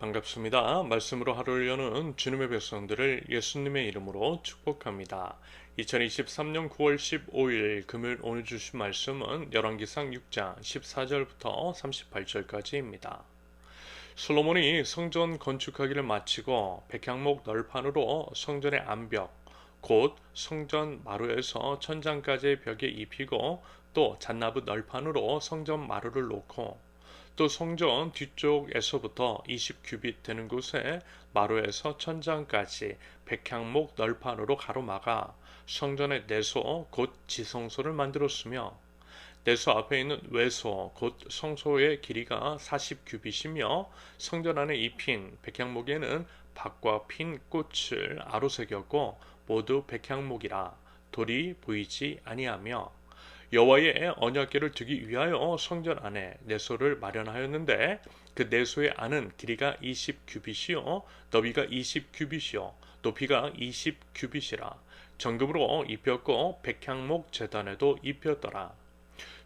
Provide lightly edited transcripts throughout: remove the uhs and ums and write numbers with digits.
반갑습니다. 말씀으로 하루를 여는 주님의 백성들을 예수님의 이름으로 축복합니다. 2023년 9월 15일 금요일 오늘 주신 말씀은 열왕기상 6장 14절부터 38절까지입니다. 솔로몬이 성전 건축하기를 마치고 백향목 널판으로 성전의 암벽, 곧 성전 마루에서 천장까지의 벽에 입히고 또 잣나무 널판으로 성전 마루를 놓고 또 성전 뒤쪽에서부터 20규빗 되는 곳에 마루에서 천장까지 백향목 널판으로 가로막아 성전의 내소 곧 지성소를 만들었으며 내소 앞에 있는 외소 곧 성소의 길이가 40규빗이며 성전 안에 입힌 백향목에는 박과 핀 꽃을 아로새겼고 모두 백향목이라 돌이 보이지 아니하며 여호와의 언약궤를 두기 위하여 성전 안에 내소를 마련하였는데 그 내소의 안은 길이가 20규빗이요 너비가 20규빗이요 높이가 20규빗이라 정금으로 입혔고 백향목 제단에도 입혔더라.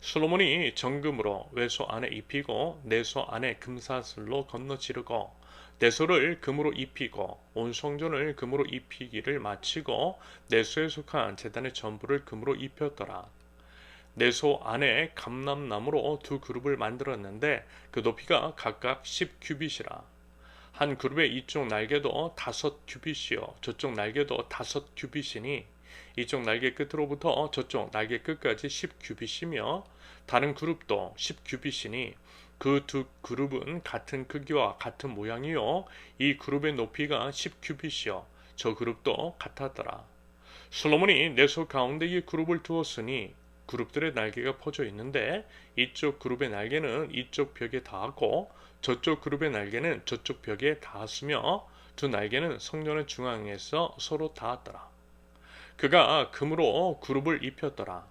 솔로몬이 정금으로 외소 안에 입히고 내소 안에 금사슬로 건너지르고 내소를 금으로 입히고 온 성전을 금으로 입히기를 마치고 내소에 속한 제단의 전부를 금으로 입혔더라. 내소 안에 감람나무로 두 그룹을 만들었는데 그 높이가 각각 10규빗이라. 한 그룹의 이쪽 날개도 5규빗이요 저쪽 날개도 5규빗이니 이쪽 날개 끝으로부터 저쪽 날개 끝까지 10규빗이며 다른 그룹도 10규빗이니 그 두 그룹은 같은 크기와 같은 모양이요 이 그룹의 높이가 10규빗이요 저 그룹도 같았더라. 솔로몬이 내소 가운데 이 그룹을 두었으니 그룹들의 날개가 퍼져 있는데 이쪽 그룹의 날개는 이쪽 벽에 닿았고 저쪽 그룹의 날개는 저쪽 벽에 닿았으며 두 날개는 성전의 중앙에서 서로 닿았더라. 그가 금으로 그룹을 입혔더라.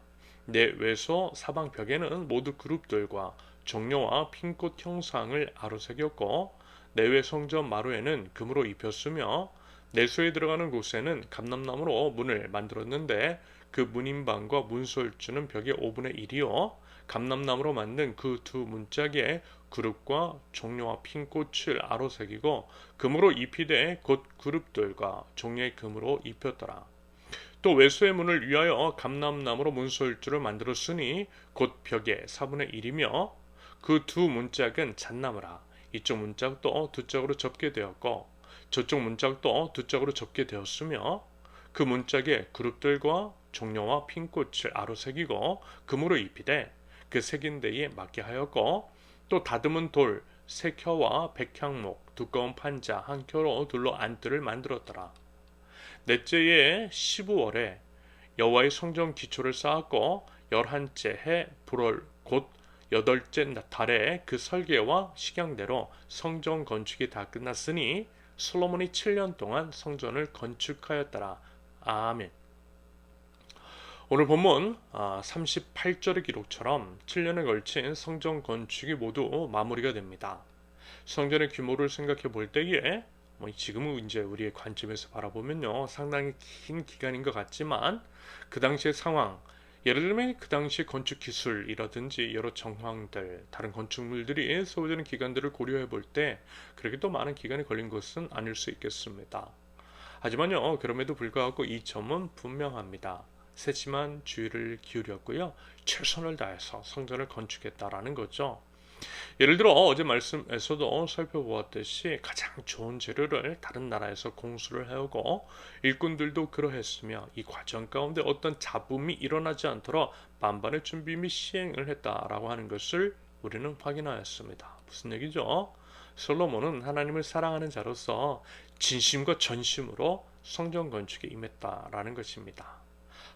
내외소 사방 벽에는 모두 그룹들과 종려와 핀꽃 형상을 아로새겼고 내외 성전 마루에는 금으로 입혔으며 내소에 들어가는 곳에는 감람나무로 문을 만들었는데 그 문인방과 문설주는 벽의 5분의 1이요 감람나무로 만든 그 두 문짝에 그룹과 종려와 핀꽃을 아로새기고 금으로 입히되 곧 그룹들과 종려의 금으로 입혔더라. 또 외소의 문을 위하여 감람나무로 문설주를 만들었으니 곧 벽의 4분의 1이며 그 두 문짝은 잣나무라. 이쪽 문짝도 두 짝으로 접게 되었고 저쪽 문짝도 두 짝으로 접게 되었으며 그 문짝에 그룹들과 종려와 핀꽃을 아로새기고 금으로 입히되 그 새긴 데에 맞게 하였고 또 다듬은 돌 세 켜와 백향목 두꺼운 판자 한 켜로 둘러 안뜰을 만들었더라. 넷째의 15월에 여호와의 성전 기초를 쌓았고 11째 해 불월 곧 여덟째 달에 그 설계와 식양대로 성전 건축이 다 끝났으니 솔로몬이 7년 동안 성전을 건축하였더라. 아멘. 오늘 본문 38절의 기록처럼 7년에 걸친 성전 건축이 모두 마무리가 됩니다. 성전의 규모를 생각해 볼 때에 지금은 이제 우리의 관점에서 바라보면요 상당히 긴 기간인 것 같지만 그 당시의 상황 예를 들면 그 당시 건축 기술이라든지 여러 정황들 다른 건축물들이 소요되는 기간들을 고려해 볼 때 그렇게 또 많은 기간이 걸린 것은 아닐 수 있겠습니다. 하지만요 그럼에도 불구하고 이 점은 분명합니다. 세심한 주의를 기울였고요 최선을 다해서 성전을 건축했다라는 거죠. 예를 들어 어제 말씀에서도 살펴보았듯이 가장 좋은 재료를 다른 나라에서 공수를 해오고 일꾼들도 그러했으며 이 과정 가운데 어떤 잡음이 일어나지 않도록 만반의 준비 및 시행을 했다라고 하는 것을 우리는 확인하였습니다. 무슨 얘기죠? 솔로몬은 하나님을 사랑하는 자로서 진심과 전심으로 성전 건축에 임했다라는 것입니다.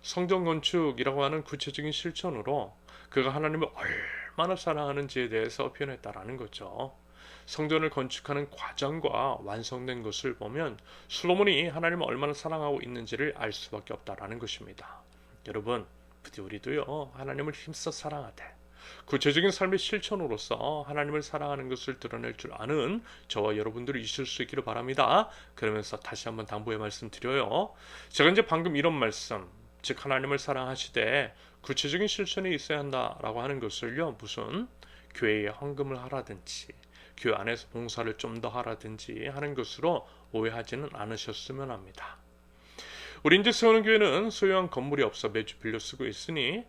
성전 건축이라고 하는 구체적인 실천으로 그가 하나님을 얼마나 사랑하는지에 대해서 표현했다라는 거죠. 성전을 건축하는 과정과 완성된 것을 보면 솔로몬이 하나님을 얼마나 사랑하고 있는지를 알 수밖에 없다라는 것입니다. 여러분, 부디 우리도요 하나님을 힘써 사랑하되 구체적인 삶의 실천으로서 하나님을 사랑하는 것을 드러낼 줄 아는 저와 여러분들이 있을 수 있기를 바랍니다. 그러면서 다시 한번 당부의 말씀 드려요. 제가 이제 방금 이런 말씀 즉 하나님을 사랑하시되 구체적인 실천이 있어야 한다라고 하는 것을요 무슨 교회에 헌금을 하라든지 교회 안에서 봉사를 좀 더 하라든지 하는 것으로 오해하지는 않으셨으면 합니다. 우리 이제 세우는 교회는 소유한 건물이 없어 매주 빌려 쓰고 있으니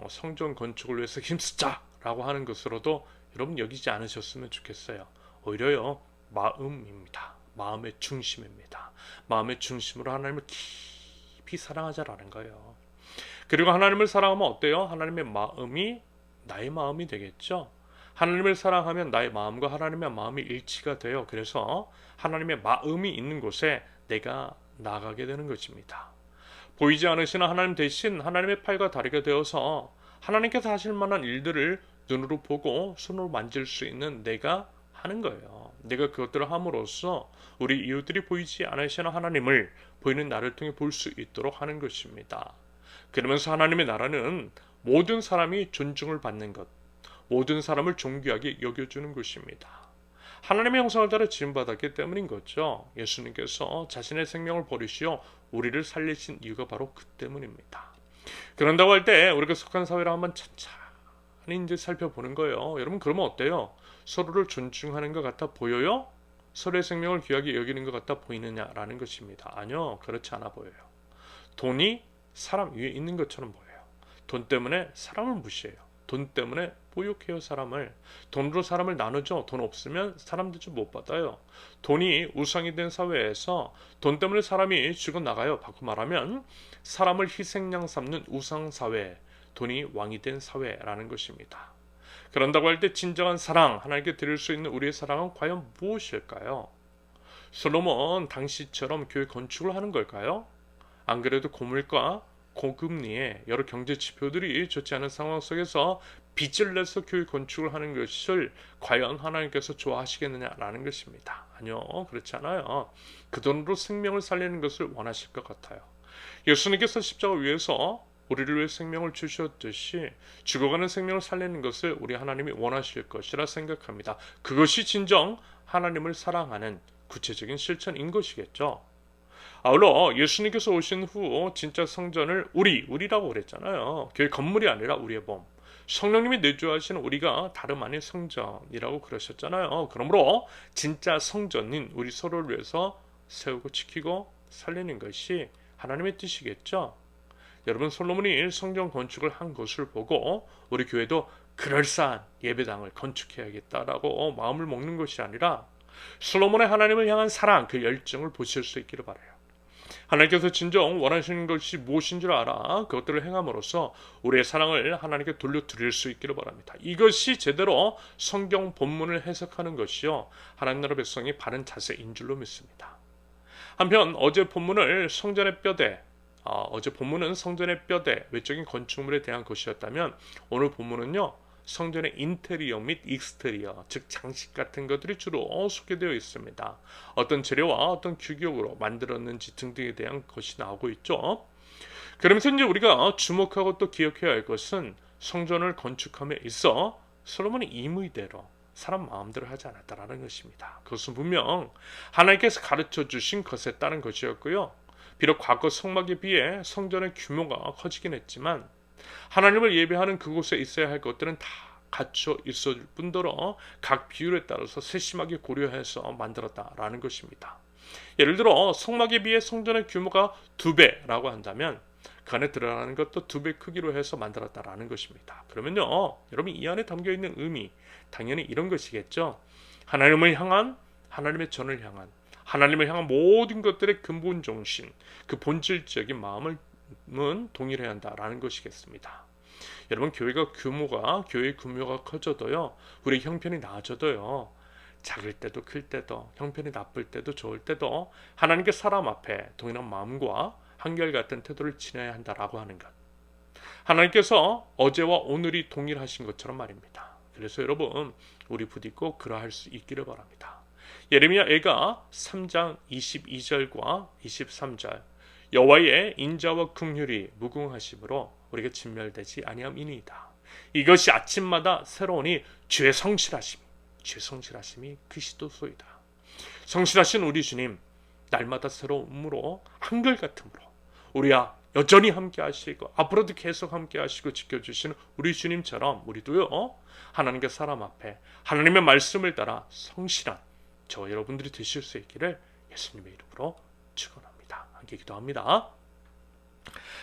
성전 건축을 위해서 힘쓰자라고 하는 것으로도 여러분 여기지 않으셨으면 좋겠어요. 오히려요, 마음입니다. 마음의 중심입니다. 마음의 중심으로 하나님을 깊이 사랑하자라는 거예요. 그리고 하나님을 사랑하면 어때요? 하나님의 마음이 나의 마음이 되겠죠. 하나님을 사랑하면 나의 마음과 하나님의 마음이 일치가 돼요. 그래서 하나님의 마음이 있는 곳에 내가 나가게 되는 것입니다. 보이지 않으시는 하나님 대신 하나님의 팔과 다리가 되어서 하나님께서 하실 만한 일들을 눈으로 보고 손으로 만질 수 있는 내가 하는 거예요. 내가 그것들을 함으로써 우리 이웃들이 보이지 않으시는 하나님을 보이는 나를 통해 볼 수 있도록 하는 것입니다. 그러면서 하나님의 나라는 모든 사람이 존중을 받는 것, 모든 사람을 존귀하게 여겨주는 것입니다. 하나님의 형상을 따라 지음받았기 때문인 거죠. 예수님께서 자신의 생명을 버리시어 우리를 살리신 이유가 바로 그 때문입니다. 그런다고 할 때 우리가 속한 사회를 한번 찬찬히 이제 살펴보는 거예요. 여러분 그러면 어때요? 서로를 존중하는 것 같아 보여요? 서로의 생명을 귀하게 여기는 것 같아 보이느냐라는 것입니다. 아니요, 그렇지 않아 보여요. 돈이 사람 위에 있는 것처럼 보여요. 돈 때문에 사람을 무시해요. 돈 때문에 모욕해요. 사람을. 돈으로 사람을 나누죠. 돈 없으면 사람들 좀 못 받아요. 돈이 우상이 된 사회에서 돈 때문에 사람이 죽어나가요. 바꿔 말하면 사람을 희생양 삼는 우상사회, 돈이 왕이 된 사회라는 것입니다. 그런다고 할 때 진정한 사랑, 하나님께 드릴 수 있는 우리의 사랑은 과연 무엇일까요? 솔로몬 당시처럼 교회 건축을 하는 걸까요? 안 그래도 고물가, 고금리에 여러 경제 지표들이 좋지 않은 상황 속에서 빚을 내서 교회 건축을 하는 것을 과연 하나님께서 좋아하시겠느냐라는 것입니다. 아니요, 그렇지 않아요. 그 돈으로 생명을 살리는 것을 원하실 것 같아요. 예수님께서 십자가 위에서 우리를 위해 생명을 주셨듯이 죽어가는 생명을 살리는 것을 우리 하나님이 원하실 것이라 생각합니다. 그것이 진정 하나님을 사랑하는 구체적인 실천인 것이겠죠. 아울러 예수님께서 오신 후 진짜 성전을 우리라고 그랬잖아요. 교회 건물이 아니라 우리의 몸. 성령님이 내주하시는 우리가 다름 아닌 성전이라고 그러셨잖아요. 그러므로 진짜 성전인 우리 서로를 위해서 세우고 지키고 살리는 것이 하나님의 뜻이겠죠. 여러분 솔로몬이 성전 건축을 한 것을 보고 우리 교회도 그럴싸한 예배당을 건축해야겠다라고 마음을 먹는 것이 아니라 솔로몬의 하나님을 향한 사랑, 그 열정을 보실 수 있기를 바라요. 하나님께서 진정 원하시는 것이 무엇인 줄 알아 그것들을 행함으로써 우리의 사랑을 하나님께 돌려드릴 수 있기를 바랍니다. 이것이 제대로 성경 본문을 해석하는 것이요 하나님 나라 백성이 바른 자세인 줄로 믿습니다. 한편 어제 본문은 성전의 뼈대, 외적인 건축물에 대한 것이었다면 오늘 본문은요 성전의 인테리어 및 익스테리어, 즉 장식 같은 것들이 주로 소개되어 있습니다. 어떤 재료와 어떤 규격으로 만들었는지 등등에 대한 것이 나오고 있죠. 그러면서 이제 우리가 주목하고 또 기억해야 할 것은 성전을 건축함에 있어 솔로몬이 임의대로 사람 마음대로 하지 않았다라는 것입니다. 그것은 분명 하나님께서 가르쳐 주신 것에 따른 것이었고요. 비록 과거 성막에 비해 성전의 규모가 커지긴 했지만 하나님을 예배하는 그곳에 있어야 할 것들은 다 갖춰 있을 뿐더러 각 비율에 따라서 세심하게 고려해서 만들었다라는 것입니다. 예를 들어 성막에 비해 성전의 규모가 2배라고 한다면 그 안에 들어가는 것도 2배 크기로 해서 만들었다라는 것입니다. 그러면요 여러분 이 안에 담겨있는 의미 당연히 이런 것이겠죠. 하나님을 향한, 하나님의 전을 향한, 하나님을 향한 모든 것들의 근본 정신, 그 본질적인 마음은 동일해야 한다라는 것이겠습니다. 여러분 교회의 규모가 커져도요 우리 형편이 나아져도요 작을 때도 클 때도 형편이 나쁠 때도 좋을 때도 하나님께 사람 앞에 동일한 마음과 한결같은 태도를 지내야 한다라고 하는 것, 하나님께서 어제와 오늘이 동일하신 것처럼 말입니다. 그래서 여러분 우리 부디 꼭 그러할 수 있기를 바랍니다. 예레미야 애가 3장 22절과 23절 여호와의 인자와 긍휼이 무궁하심으로 우리가 진멸되지 아니함이니이다. 이것이 아침마다 새로우니 주의 성실하심이 그리스도소이다. 성실하신 우리 주님 날마다 새로움으로 한결같음으로 우리와 여전히 함께 하시고 앞으로도 계속 함께 하시고 지켜주시는 우리 주님처럼 우리도요, 하나님과 사람 앞에 하나님의 말씀을 따라 성실한 저 여러분들이 되실 수 있기를 예수님의 이름으로 축원합니다. 함께 기도합니다.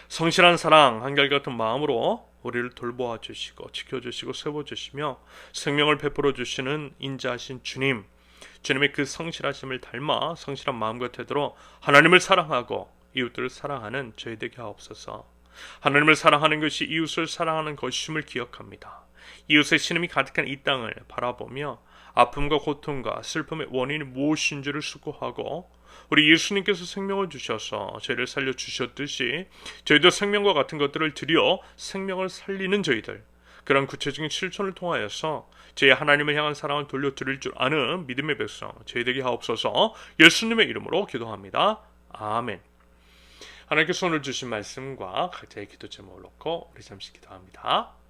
성실한 사랑, 한결같은 마음으로 우리를 돌보아 주시고 지켜주시고 세워주시며 생명을 베풀어 주시는 인자하신 주님, 주님의 그 성실하심을 닮아 성실한 마음과 태도로 하나님을 사랑하고 이웃들을 사랑하는 저희 되게 하옵소서. 하나님을 사랑하는 것이 이웃을 사랑하는 것임을 기억합니다. 이웃의 신음이 가득한 이 땅을 바라보며 아픔과 고통과 슬픔의 원인이 무엇인 지를 숙고하고 우리 예수님께서 생명을 주셔서 저희를 살려주셨듯이 저희도 생명과 같은 것들을 드려 생명을 살리는 저희들, 그런 구체적인 실천을 통하여서 저희 하나님을 향한 사랑을 돌려드릴 줄 아는 믿음의 백성 저희 되게 하옵소서. 예수님의 이름으로 기도합니다. 아멘. 하나님께서 오늘 주신 말씀과 각자의 기도 제목을 놓고 우리 잠시 기도합니다.